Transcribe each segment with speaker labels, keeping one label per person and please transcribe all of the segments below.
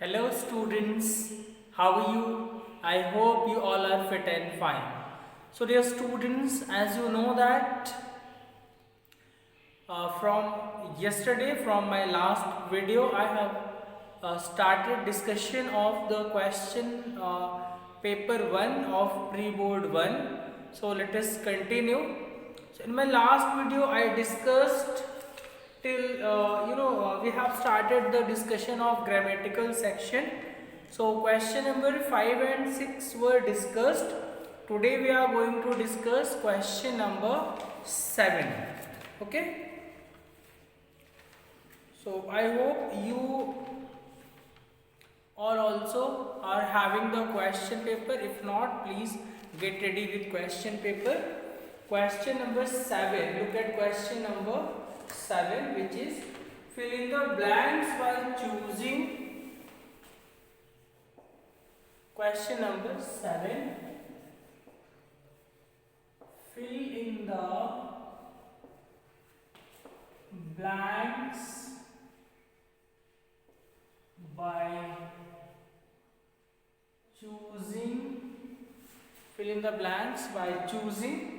Speaker 1: Hello students, how are you? I hope you all are fit and fine. So dear students, as you know that from yesterday from my last video I have started discussion of the question paper 1 of pre-board 1. So let us continue. So in my last video I discussed till we have started the discussion of grammatical section. So question number 5 and 6 were discussed. Today we are going to discuss question number 7. Okay. So I hope you all also are having the question paper. If not, please get ready with question paper. Question number 7. Look at question number 7, which is fill in the blanks by choosing. Question number 7. Fill in the blanks by choosing. Fill in the blanks by choosing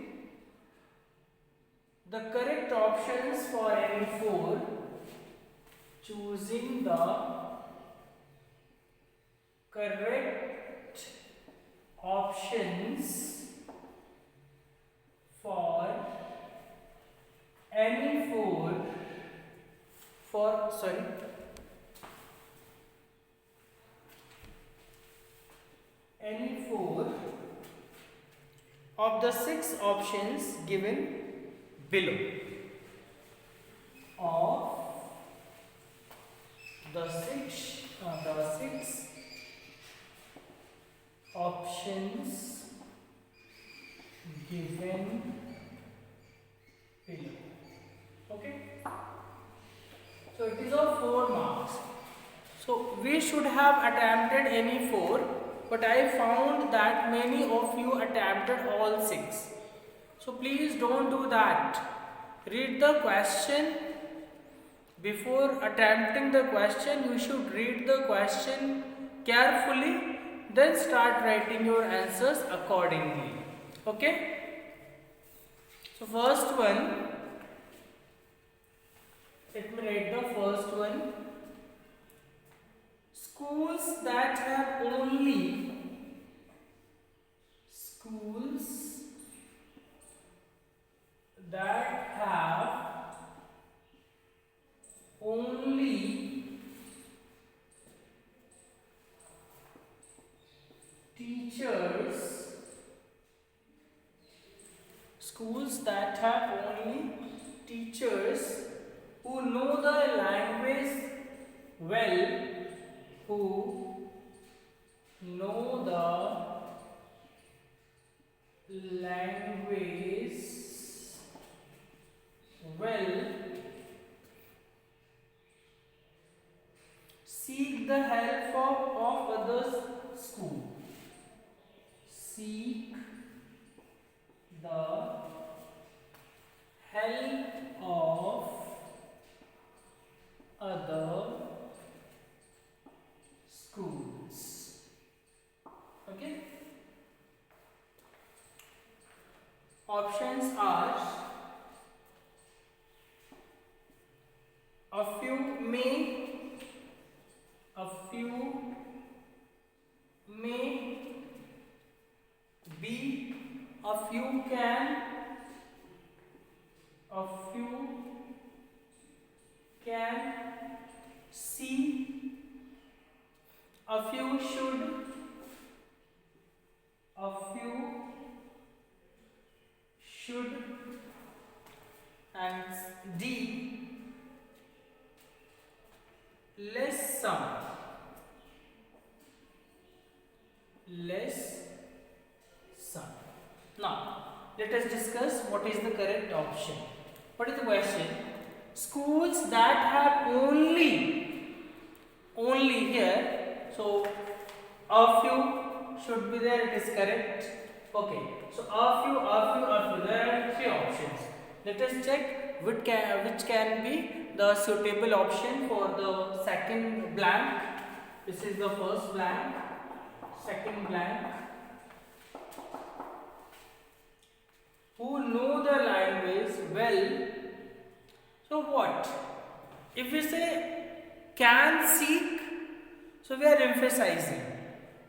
Speaker 1: the correct options for any four. Choosing the correct options for any four any four of the 6 options given below. Of the six options given below. Okay. So it is of 4 marks. So we should have attempted any 4, but I found that many of you attempted all 6. So please don't do that. Read the question. Before attempting the question, you should read the question carefully, then start writing your answers accordingly. Okay? So first one, let me write the first one. Schools that have only teachers. Schools that have only teachers who know the language well, who know the language well, seek the help of others school. Seek the help of other schools. Okay. Options are a few may, B, a few can, C, a few should, and D, less some. Now, let us discuss what is the correct option. What is the question? Schools that have only here, so a few should be there, it is correct. Okay, so a few, there are 3 options. Let us check which can be the suitable option for the second blank. This is the first blank, second blank. Who know the language well. So what? If we say can seek, so we are emphasizing.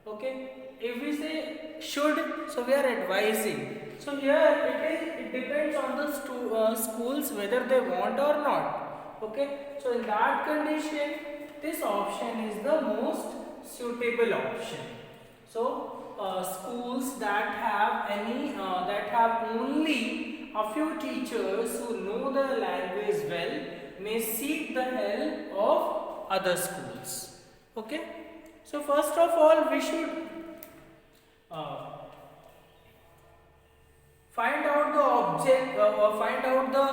Speaker 1: Okay. If we say should, so we are advising. So here it depends on the schools whether they want or not. Okay. So in that condition, this option is the most suitable option. So schools that have only a few teachers who know the language well may seek the help of other schools. Okay. So first of all, we should find out the object or find out the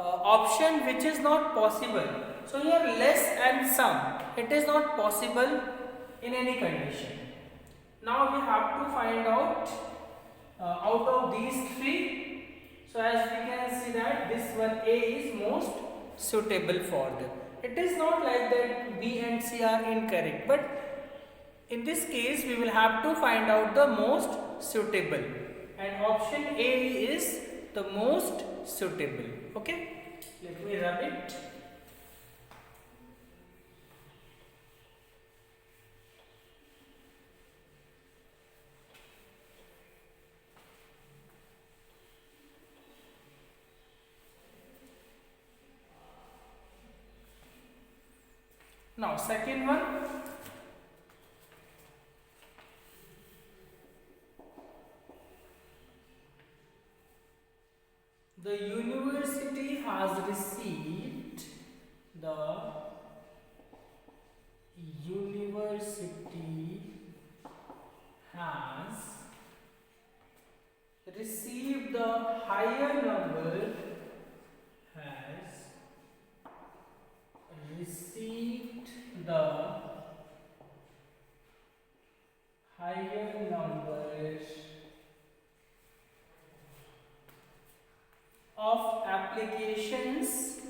Speaker 1: option which is not possible. So here less and some, it is not possible in any condition. Now we have to find out of these three. So as we can see that this one A is most suitable for them. It is not like that B and C are incorrect, but in this case we will have to find out the most suitable, and option A is the most suitable. Okay, let me rub it. Now second one, the university has received the higher number has received the higher number of applications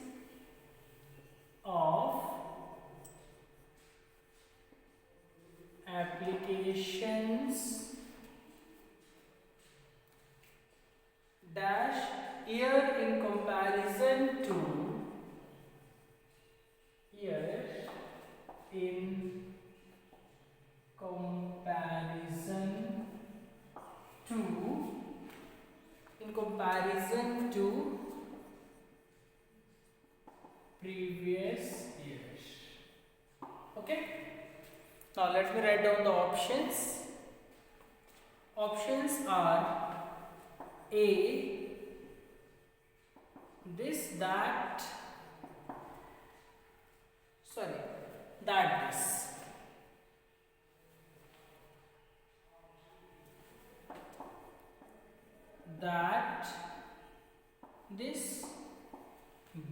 Speaker 1: dash year in comparison to previous years. Okay. Now let me write down the options. Options are A, this, that, this. That, this,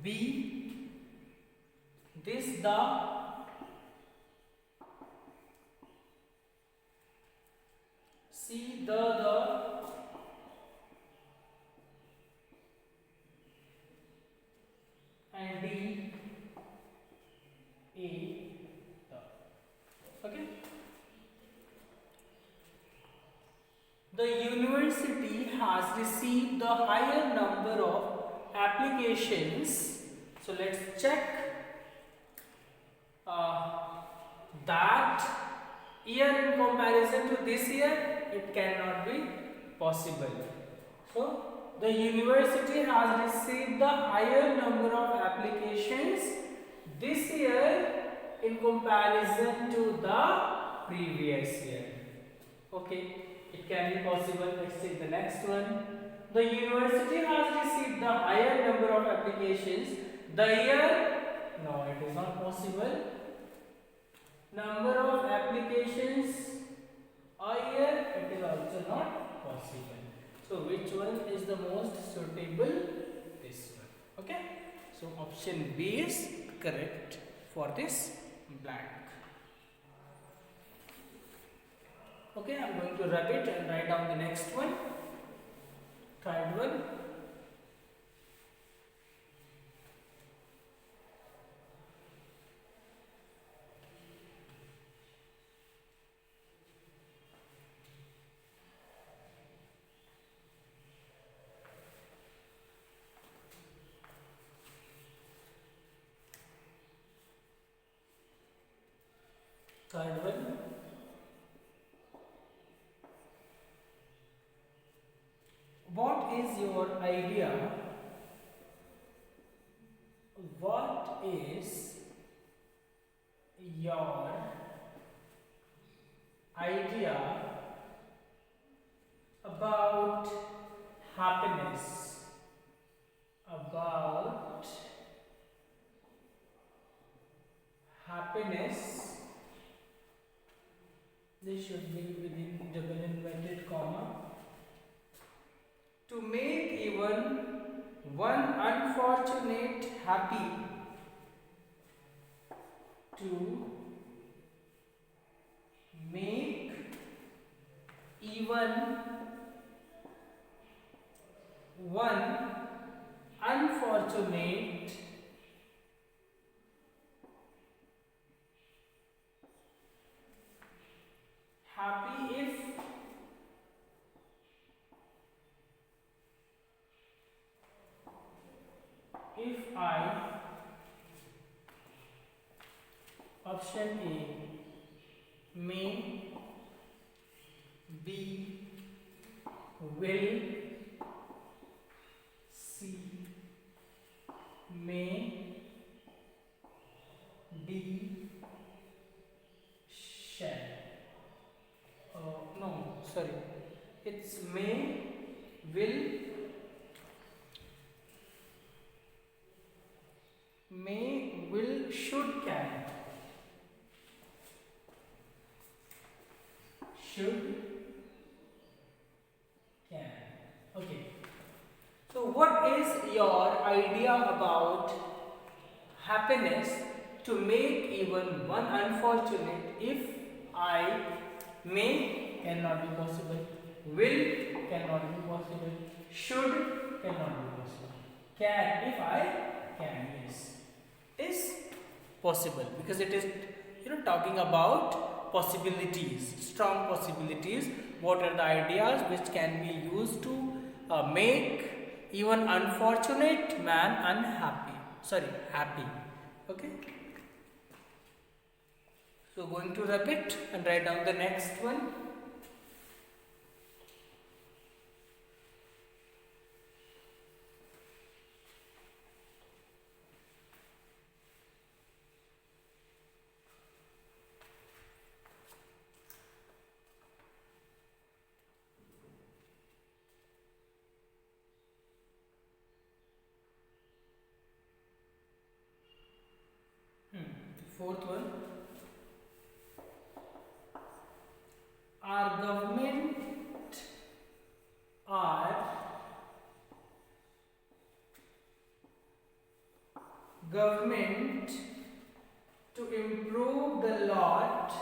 Speaker 1: B, this, the, C, the, and D, A, the. Okay. The university has received the higher number of applications. So let's check that year in comparison to this year. It cannot be possible. So the university has received the higher number of applications this year in comparison to the previous year. Okay. It can be possible. Let's take the next one. The university has received the higher number of applications. The year, no, it is not possible. Number of applications a year, it is also not possible. So which one is the most suitable? This one. Okay. So option B is correct for this blank. Okay, I am going to rub it and write down the next one. Third one. Third one. What is your idea? What is your idea about happiness? About happiness. This should be within double inverted comma. To make even one unfortunate happy. To make even one unfortunate happy if I, option A, may, B, will, C, may, D, shall. No, sorry. It's may, will, should, can. Should, can. Okay. So what is your idea about happiness to make even one unfortunate if I may cannot be possible, will cannot be possible, should cannot be possible, can if I can, yes, is possible because it is talking about possibilities, strong possibilities. What are the ideas which can be used to make even unfortunate man happy. Okay, so going to rub it and write down the next one. Fourth one. Our government to improve the lot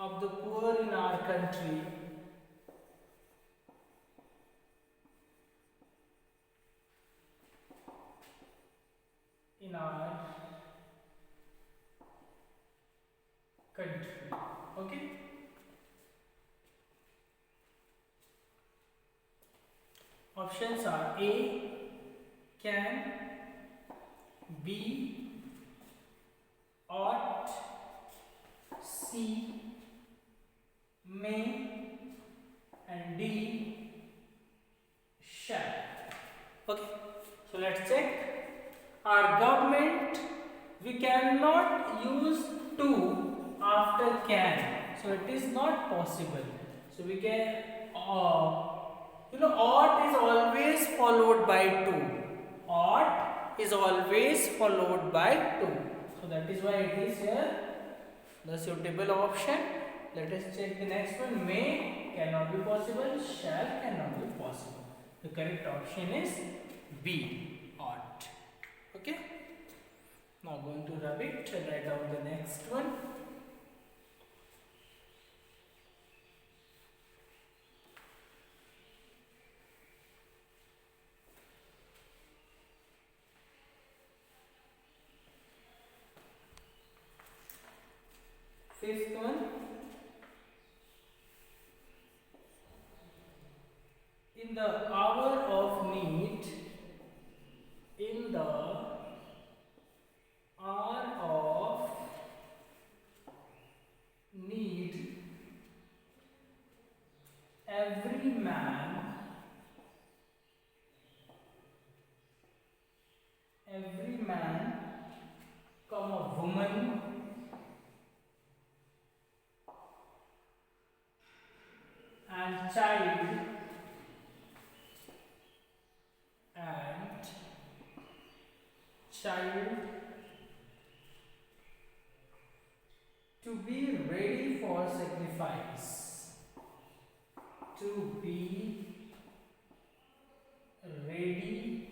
Speaker 1: of the poor in our country. Okay. Options are A, can, B, ought, C, may, and D, shall. Okay, so let's check. Our government, we cannot use to after can, so it is not possible. So we can ought is always followed by to. Ought is always followed by to. So that is why it is here the suitable option. Let us check the next one. May cannot be possible. Shall cannot be possible. The correct option is B, ought. Okay. Now going to rub it and write down the next one. Fifth one, in the hour of need, in the hour of need, every man, comma, woman, and child to be ready for sacrifice, to be ready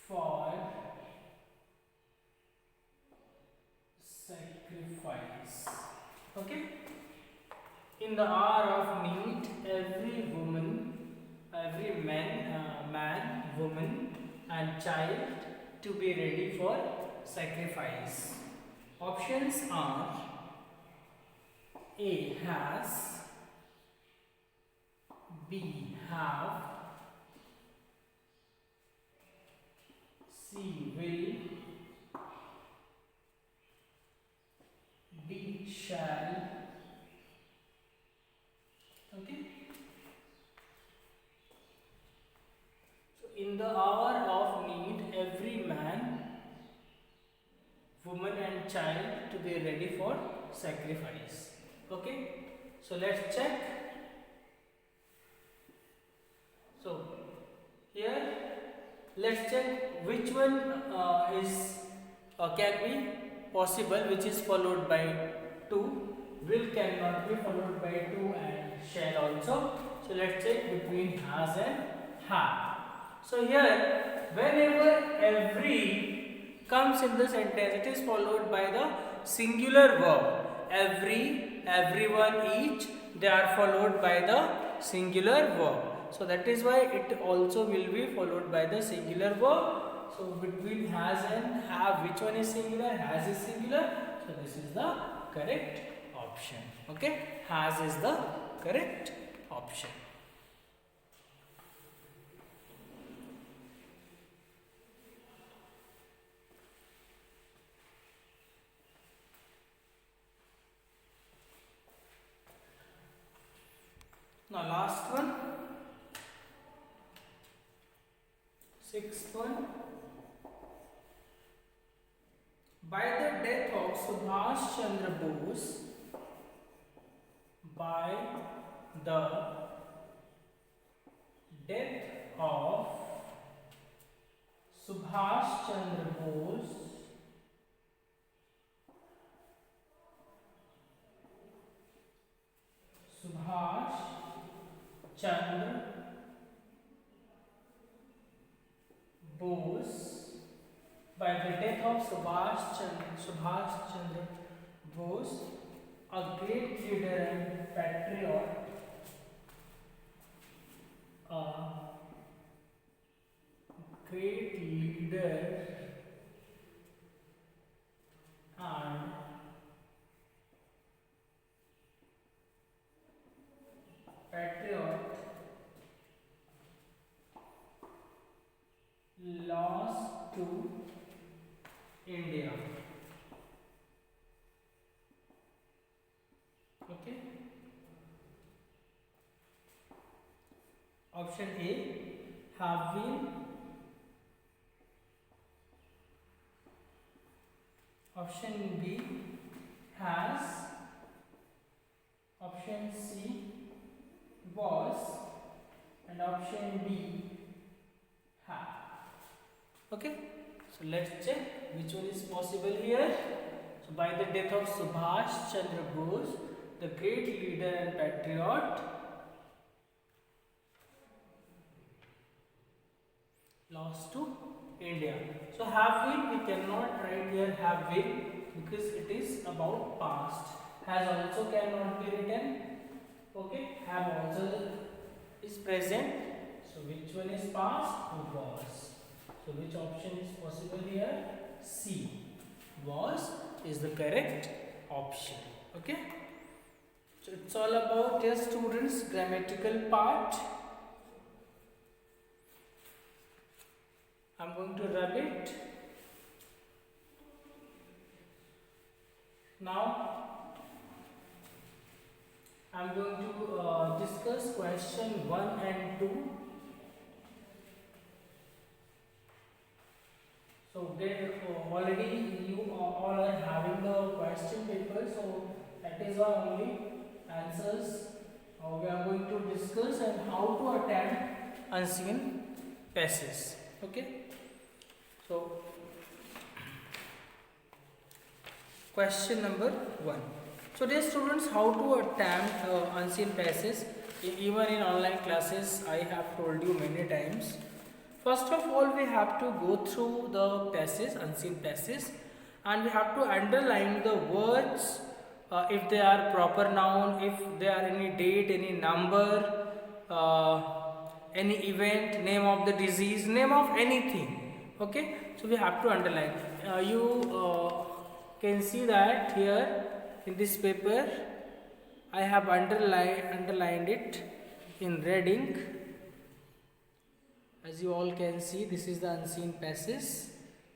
Speaker 1: for sacrifice. Okay, in the hour of need, every man, woman and child to be ready for sacrifice. Options are A, has, B, have, C, will, D, shall. Okay. So in the hour of need, every man, woman and child to be ready for sacrifice. Okay. So let's check. So here let's check which one is can be possible, which is followed by 2. Will cannot be followed by 2, and shall also. So let's check between has and have. So here whenever every comes in the sentence, it is followed by the singular verb. Every, everyone, each, they are followed by the singular verb. So that is why it also will be followed by the singular verb. So between has and have, which one is singular? Has is singular. So this is the correct option. Okay, has is the correct option. Now last one, sixth one. By the death of Subhash Chandra Bose, by the death of Subhash Chandra Bose, Subhash Chandra Bose, by the death of Subhash Chandra Bose, a great leader and patriot, a great leader and patriot, lost to India. Okay. Option A, have been. Option B, has. Option C, was, and option D, have. Okay, so let's check which one is possible here. So by the death of Subhash Chandra Bose, the great leader and patriot, lost to India. So have been, we cannot write here have been because it is about past. Has also cannot be written. Okay, have also is present. So which one is past? Was. So which option is possible here? C, was. is the correct option. Okay. So it's all about your students grammatical part. I'm going to rub it. Now I'm going to discuss question 1 and 2. So already you all are having the question paper, so that is why only answers we are going to discuss and how to attempt unseen passages. Okay. So question number 1. So dear students, how to attempt unseen passages? Even in online classes I have told you many times. First of all, we have to go through the passage, unseen passage, and we have to underline the words if they are proper noun, if there are any date, any number, any event, name of the disease, name of anything. Okay, so we have to underline. You can see that here in this paper I have underlined it in red ink. As you all can see, this is the unseen passage,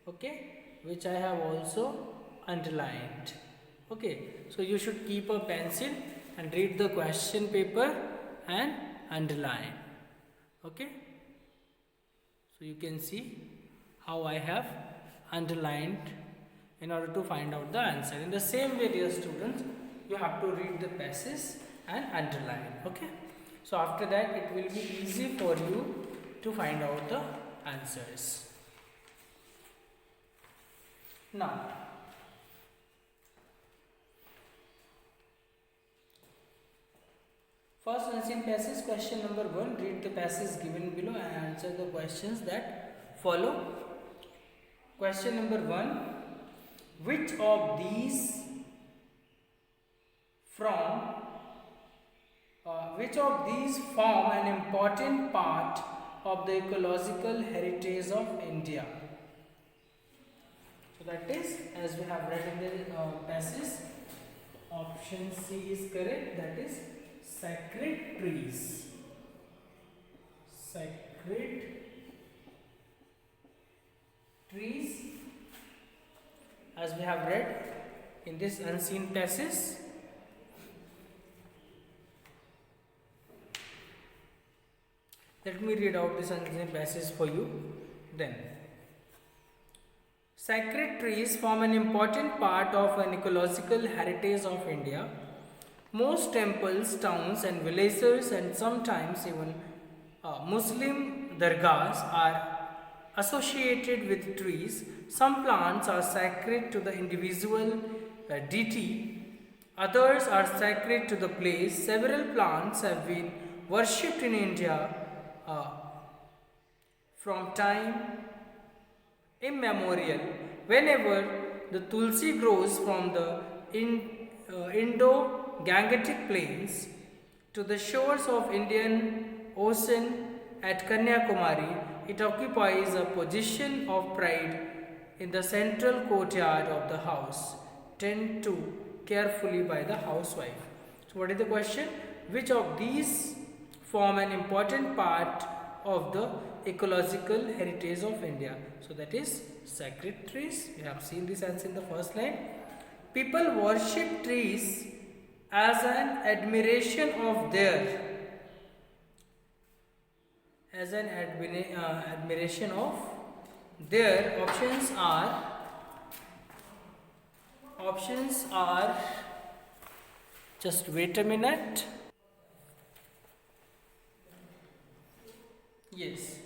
Speaker 1: okay, which I have also underlined. Okay, so you should keep a pencil and read the question paper and underline. Okay, so you can see how I have underlined in order to find out the answer. In the same way, dear students, you have to read the passage and underline. Okay, so after that it will be easy for you to find out the answers. Now, first unseen passage, question number 1. Read the passage given below and answer the questions that follow. Question number 1. Which of these form an important part of the ecological heritage of India? So that is, as we have read in the passage, option C is correct, that is sacred trees. Sacred trees, as we have read in this unseen passage. Let me read out this unseen passage for you then. Sacred trees form an important part of an ecological heritage of India. Most temples, towns and villages and sometimes even Muslim dargahs are associated with trees. Some plants are sacred to the individual deity, others are sacred to the place. Several plants have been worshipped in India from time immemorial. Whenever the tulsi grows from the Indo-Gangetic plains to the shores of Indian Ocean at Kanyakumari, it occupies a position of pride in the central courtyard of the house, tended to carefully by the housewife. So what is the question? Which of these form an important part of the ecological heritage of India? So that is sacred trees. We have seen this answer in the first line. People worship trees as an admiration of their admiration of their. Options are just wait a minute. Yes.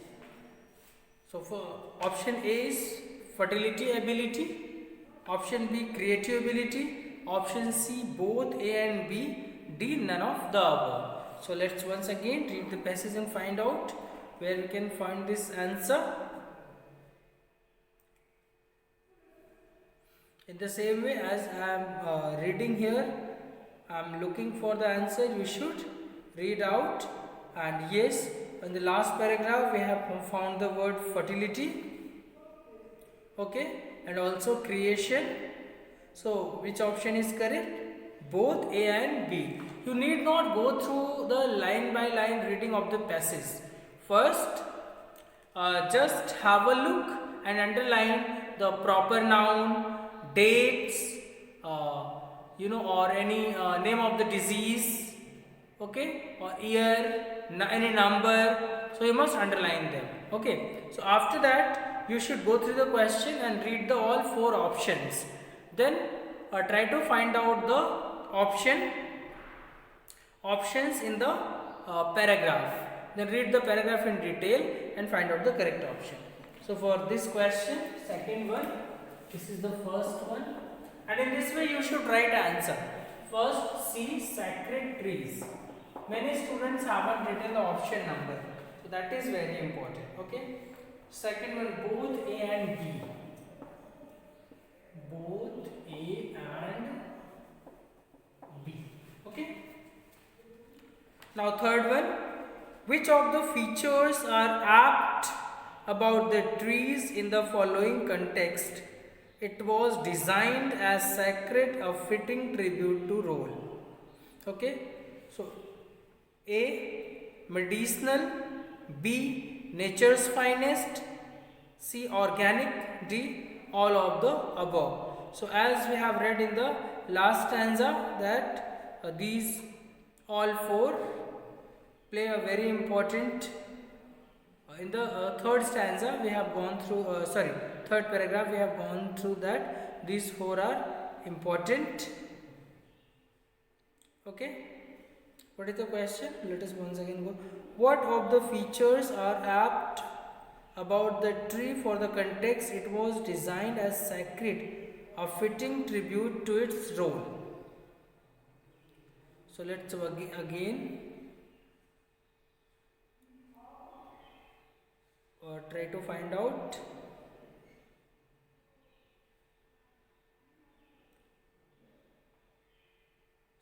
Speaker 1: So for option A is fertility ability, option B creative ability, option C both A and B, D none of the above. So let's once again read the passage and find out where we can find this answer. In the same way as I am reading here, I am looking for the answer. You should read out, and yes, in the last paragraph we have found the word fertility, okay, and also creation, So which option is correct? Both A and B. You need not go through the line by line reading of the passage. First, just have a look and underline the proper noun, dates, or any name of the disease, okay, or year, any number. So you must underline them. Okay. So after that, you should go through the question and read the all four options. Then try to find out the options in the paragraph. Then read the paragraph in detail and find out the correct option. So for this question, second one, this is the first one, and in this way you should write answer. First, C, sacred trees. Many students haven't written the option number, so that is very important. Okay. Second one, both A and B. Both A and B. Okay. Now third one, which of the features are apt about the trees in the following context? It was designed as sacred, a fitting tribute to role. Okay. So A, medicinal. B, nature's finest. C, organic. D, all of the above. So as we have read in the last stanza that these all four play a very important. In the third stanza we have gone through, third paragraph we have gone through that these four are important. Okay. What is the question? Let us once again go. What of the features are apt about the tree for the context? It was designed as sacred, a fitting tribute to its role. So let's again try to find out.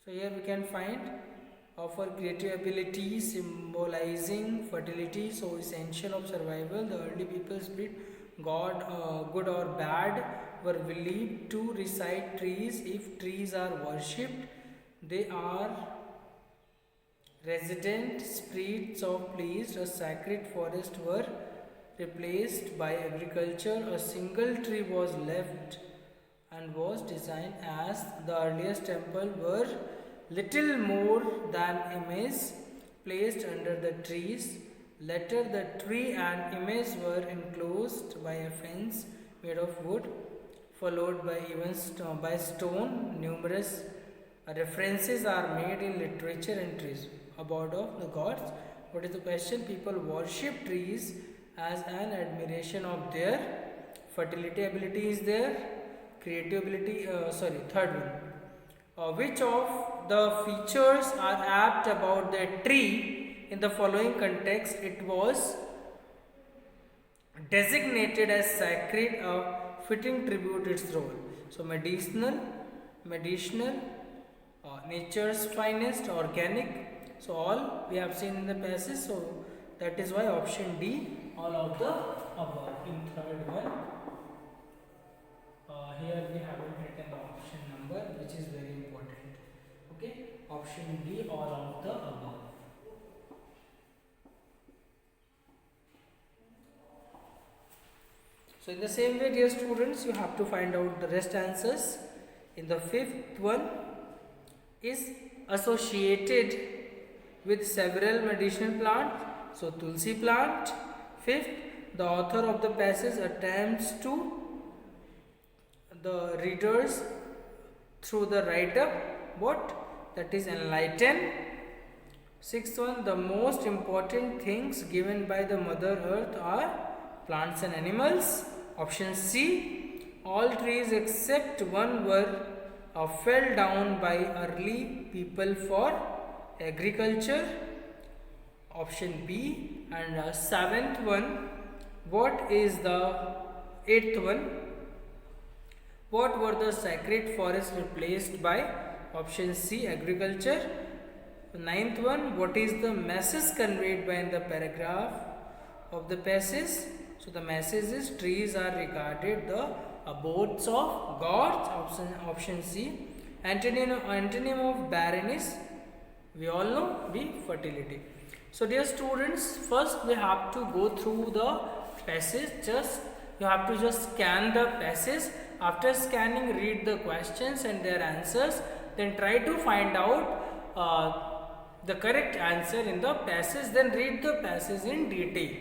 Speaker 1: So here we can find offer creative ability symbolizing fertility, so essential of survival. The early people spirit, God, good or bad, were believed to recite trees. If trees are worshipped, they are resident spirits of place. A sacred forest were replaced by agriculture. A single tree was left and was designed as the earliest temple were little more than image placed under the trees. Later the tree and image were enclosed by a fence made of wood, followed by by stone. Numerous references are made in literature and trees, abode of the gods. What is the question? People worship trees as an admiration of their fertility ability is there, creative ability. Third one. Which of the features are apt about the tree in the following context? It was designated as sacred, a fitting tribute to its role. So medicinal, nature's finest, organic. So all we have seen in the passage. So that is why option D, all of the above. In third one, here we haven't written the option number, which is very important. Okay, option D, all of the above. So in the same way, dear students, you have to find out the rest answers. In the fifth one is associated with several medicinal plants. So Tulsi plant. Fifth, the author of the passage attempts to the readers through the write-up, what? That is enlighten. Sixth one, the most important things given by the Mother Earth are plants and animals. Option C, all trees except one were fell down by early people for agriculture. Option B. And seventh one, what is the eighth one? What were the sacred forests replaced by? Option C, agriculture. Ninth one, what is the message conveyed by in the paragraph of the passage? So the message is trees are regarded the abodes of gods, option C. Antonym of barren is, we all know, B, fertility. So dear students, first we have to go through the passage. You have to just scan the passage. After scanning, read the questions and their answers, then try to find out the correct answer in the passage, then read the passage in detail.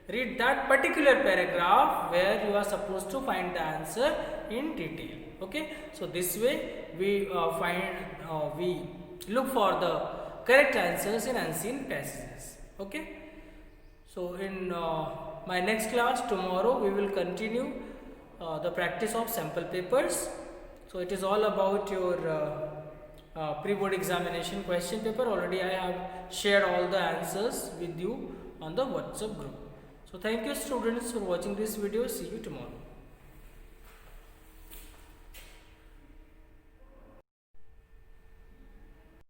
Speaker 1: Read that particular paragraph where you are supposed to find the answer in detail. Okay, so this way we we look for the correct answers in unseen passages. Okay, so in my next class tomorrow we will continue the practice of sample papers. So it is all about your pre-board examination question paper. Already I have shared all the answers with you on the WhatsApp group. So thank you students for watching this video. See you tomorrow.